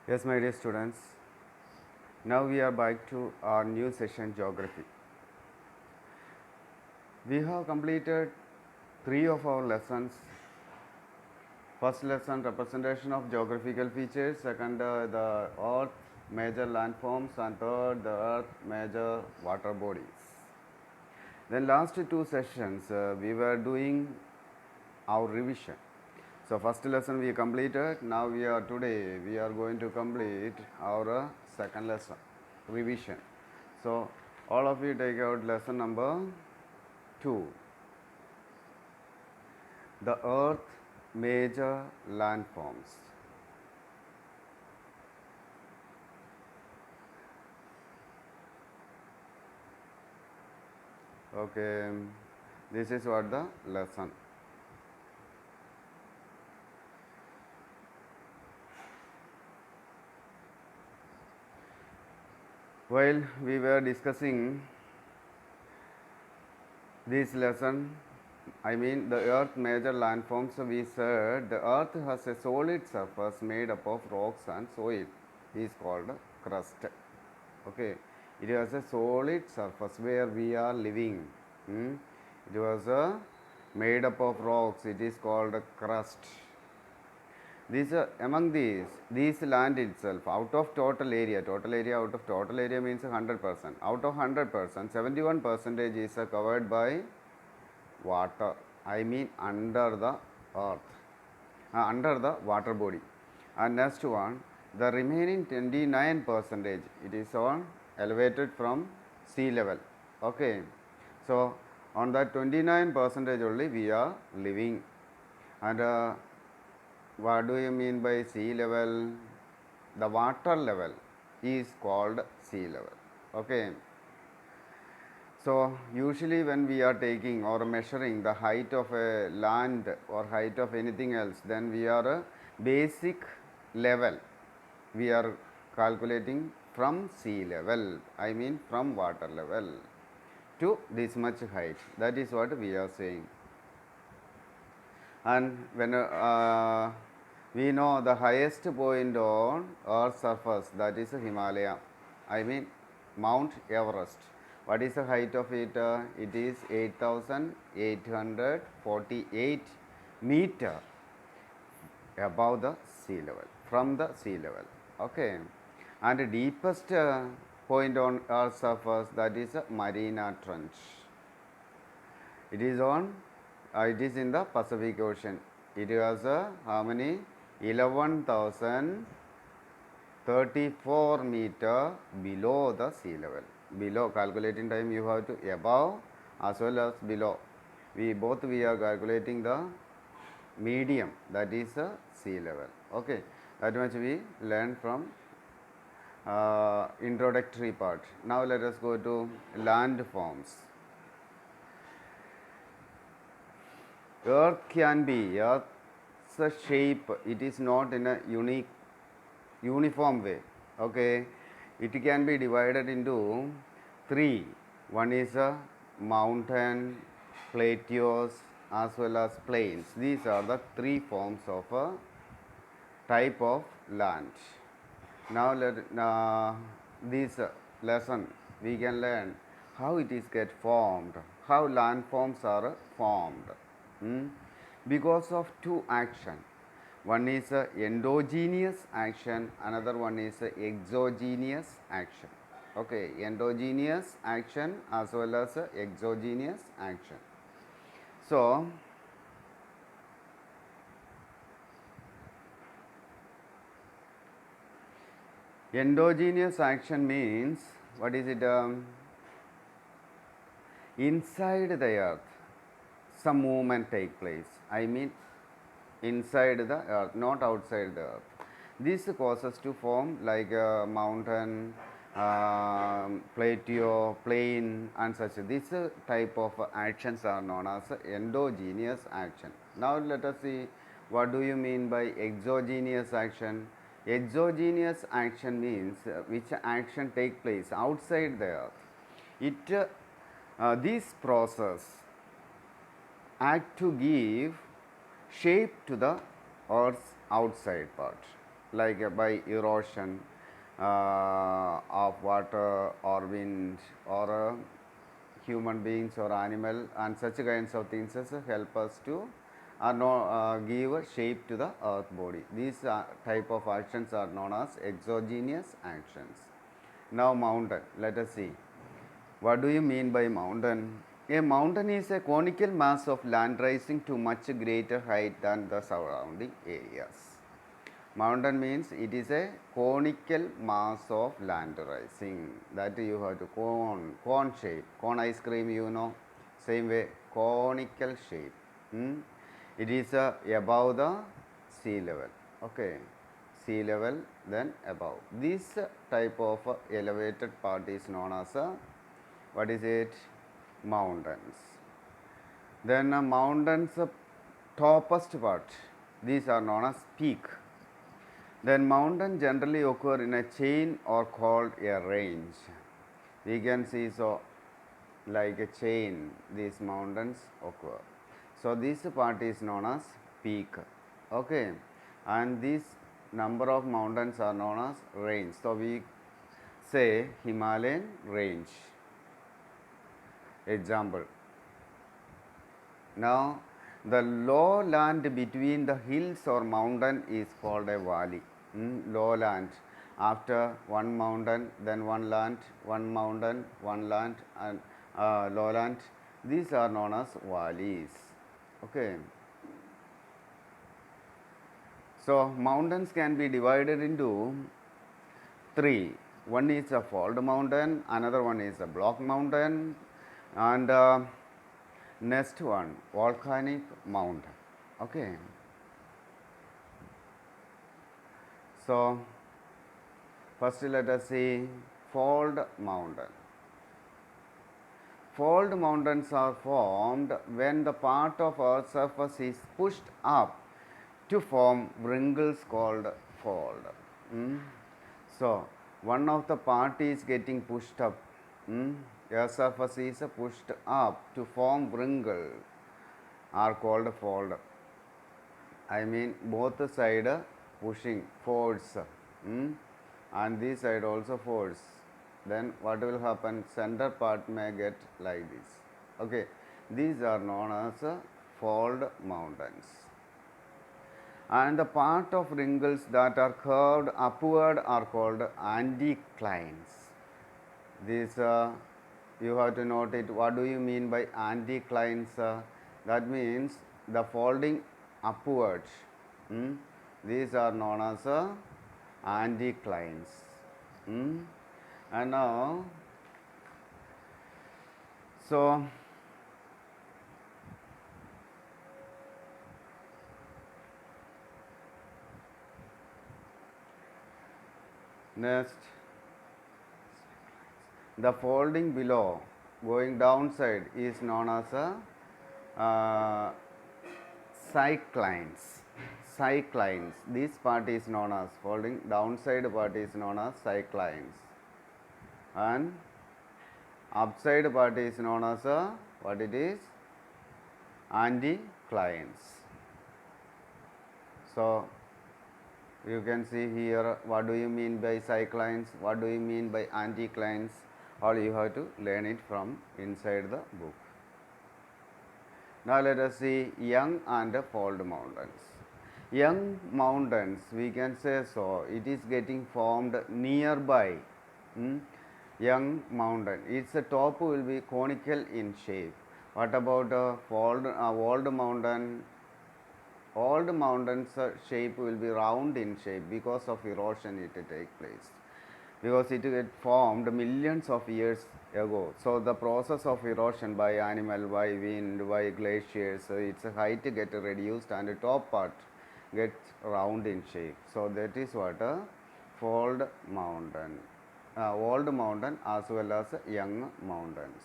Yes, my dear students, now we are back to our new session, Geography. We have completed 3 of our lessons. First lesson, representation of geographical features. Second, the Earth, major landforms. And third, the Earth, major water bodies. Then last 2 sessions, we were doing our revision. So first lesson we completed. Now today we are going to complete our second lesson, revision. So all of you take out lesson number 2. The Earth major landforms. Okay, this is what the lesson. While we were discussing this lesson, I mean the Earth major landforms, we said the Earth has a solid surface made up of rocks and soil. It is called crust. Okay, it has a solid surface where we are living. It was made up of rocks. It is called crust. Among these land itself, out of total area means 100%. Out of 100%, 71% is covered by water. I mean under the earth, under the water body. And next one, the remaining 29%, it is all elevated from sea level. Okay, so on that 29% only we are living. And what do you mean by sea level? The water level is called sea level. Okay. So usually when we are taking or measuring the height of a land or height of anything else, then we are a basic level. We are calculating from sea level, I mean from water level to this much height. That is what we are saying. And when we know the highest point on Earth's surface, that is Himalaya, I mean Mount Everest. What is the height of it? It is 8,848 meter above the sea level, from the sea level. Okay, and the deepest point on Earth's surface, that is Mariana Trench. It is in the Pacific Ocean. It has how many? 11,034 meter below the sea level. Below, calculating time you have to above as well as below. We are calculating the medium, that is sea level. Okay, that much we learned from introductory part. Now let us go to landforms. Earth's shape, it is not in a uniform way. Okay, it can be divided into 3. One is a mountain, plateaus, as well as plains. These are the 3 forms of a type of land. Now this lesson we can learn how it is get formed, how landforms are formed. Because of 2 action. One is endogenous action, another one is exogenous action. Okay, endogenous action as well as exogenous action. So endogenous action means, what is it? Inside the earth some movement take place. I mean inside the earth, not outside the earth. This causes to form like a mountain, plateau, plain and such. This type of actions are known as endogenous action. Now let us see, what do you mean by exogenous action? Exogenous action means which action take place outside the earth. This process act to give shape to the earth's outside part. like by erosion of water or wind or human beings or animal, and such kinds of things help us to give a shape to the earth body. These type of actions are known as exogenous actions. Now mountain, let us see. What do you mean by mountain? A mountain is a conical mass of land rising to much greater height than the surrounding areas. Mountain means it is a conical mass of land rising. That you have to cone shape. Cone ice cream, you know. Same way, conical shape. It is above the sea level. Okay, sea level, then above. This type of elevated part is known as what is it? Mountains. Then mountains topest part. These are known as peak. Then mountains generally occur in a chain or called a range. We can see so like a chain these mountains occur. So this part is known as peak. Okay, and this number of mountains are known as range. So we say Himalayan range. Example. Now the low land between the hills or mountain is called a valley. Low land. After one mountain, then one land, one mountain, one land, and lowland. These are known as valleys. Okay. So mountains can be divided into three. One is a fold mountain, another one is a block mountain, and next one volcanic mountain. Okay. So first let us see fold mountain. Fold mountains are formed when the part of Earth's surface is pushed up to form wrinkles called fold. So one of the part is getting pushed up. Earth's surface is pushed up to form wrinkle are called fold. I mean both side pushing force, and this side also force. Then what will happen? Center part may get like this. Okay, these are known as fold mountains. And the part of wrinkles that are curved upward are called anticlines. These you have to note it. What do you mean by anticlines? That means the folding upwards. These are known as anticlines. And now, so next, the folding below going downside is known as cyclines. Cyclines. This part is known as folding downside part is known as cyclines, and upside part is known as what it is? Anticlines. So you can see here what do you mean by cyclines, what do you mean by anticlines. All you have to learn it from inside the book. Now let us see young and fold mountains. Young mountains, we can say so, it is getting formed nearby. Young mountain, its top will be conical in shape. What about old mountain? Old mountains shape will be round in shape because of erosion it take place, because it get formed millions of years ago. So the process of erosion by animal, by wind, by glaciers, its height get reduced and the top part gets round in shape. So that is what a fold mountain, old mountain as well as young mountains.